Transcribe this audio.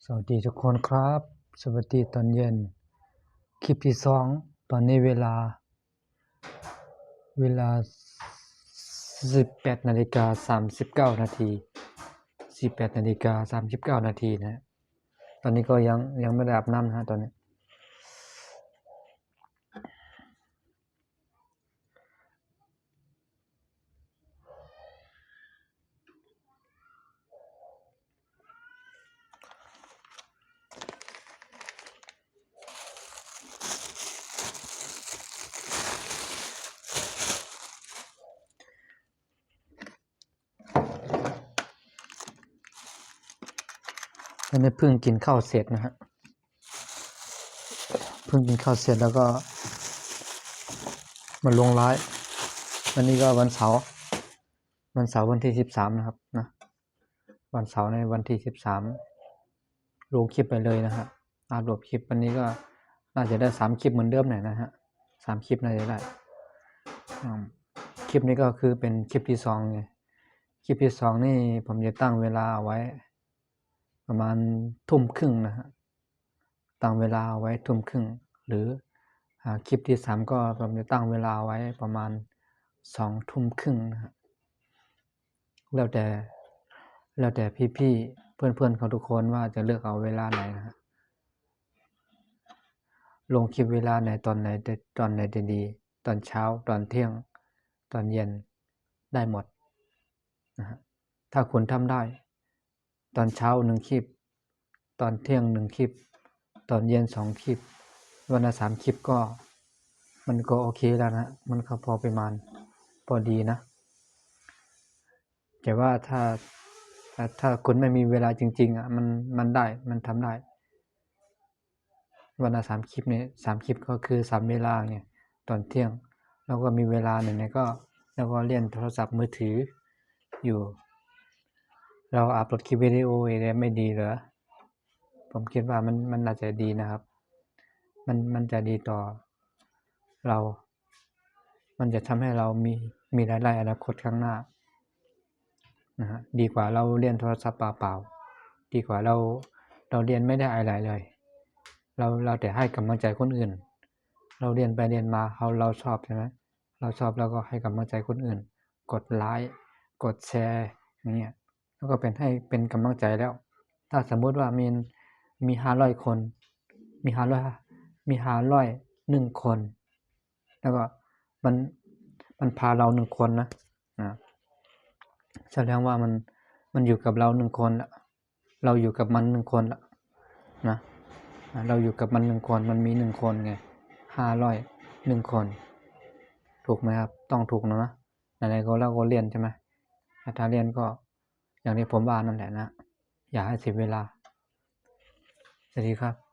สวัสดีทุกคนครับสวัสดีตอนเย็นคลิปที่2ตอนนี้เวลา18:39 นาที18:39 นาทีนะตอนนี้ก็ยังไม่ได้อาบน้ำนะฮะตอนนี้เพิ่งกินข้าวเสร็จนะฮะเพิ่งกินข้าวเสร็จแล้วก็มาลงไลฟ์วันนี้ก็วันเสาร์วันที่13นะครับนะวันเสาร์ในวันที่13ลงคลิปไปเลยนะฮะอัปโหลดคลิปวันนี้ก็น่าจะได้3คลิปเหมือนเดิมหน่อยนะฮะ3คลิปน่าจะได้คลิปนี้ก็คือเป็นคลิปที่2ไงคลิปที่2นี่ผมจะตั้งเวลาไว้ประมาณทุ่มครึ่งนะฮะตั้งเวลาไว้ทุ่มครึ่งหรือคลิปที่3ก็ผมจะตั้งเวลาไว้ประมาณ2ทุ่มครึ่งนะฮะแล้วแต่พี่ๆเพื่อนๆเขาทุกคนว่าจะเลือกเอาเวลาไหนนะฮะลงคลิปเวลาไหนตอนไหนจะดีตอนเช้าตอนเที่ยงตอนเย็นได้หมดนะฮะถ้าคุณทำได้ตอนเช้า1คลิปตอนเที่ยง1คลิปตอนเย็น2คลิปวันละ3คลิปก็มันก็โอเคแล้วนะมันก็พอประมาณพอดีนะแต่ว่าถ้าคุณไม่มีเวลาจริงๆมันทำได้วันละ3คลิปนี้3คลิปก็คือ3เวลาไงตอนเที่ยงแล้วก็มีเวลาหนึ่งเนี่ยก็แล้วก็เล่นโทรศัพท์มือถืออยู่เราอัปโหลดคลิปวิดีโออะไรไม่ดีเหรอผมคิดว่ามันน่าจะดีนะครับมันจะดีต่อเรามันจะทำให้เรามีรายได้อนาคตข้างหน้านะฮะดีกว่าเราเรียนโทรศัพท์เปล่าๆดีกว่าเราเรียนไม่ได้อะไรเลยเราแต่ให้กำลังใจคนอื่นเราเรียนไปเรียนมาเราชอบใช่ไหมเราชอบแล้วก็ให้กำลังใจคนอื่นกดไลค์กดแชร์อย่างเงี้ยแล้วก็เป็นกำลังใจแล้วถ้าสมมุติว่ามี500คนมี501คนแล้วก็มันพาเรา1คนนะแสดงว่ามันอยู่กับเรา1คนละเราอยู่กับมัน1คนละนะเราอยู่กับมัน1คนมันมี1คนไง501คนถูกไหมครับต้องถูกนะไหนๆก็เราก็เรียนใช่ไหมถ้าเรียนก็อย่างที่ผมว่านั่นแหละนะอย่าให้เสียเวลาสวัสดีครับ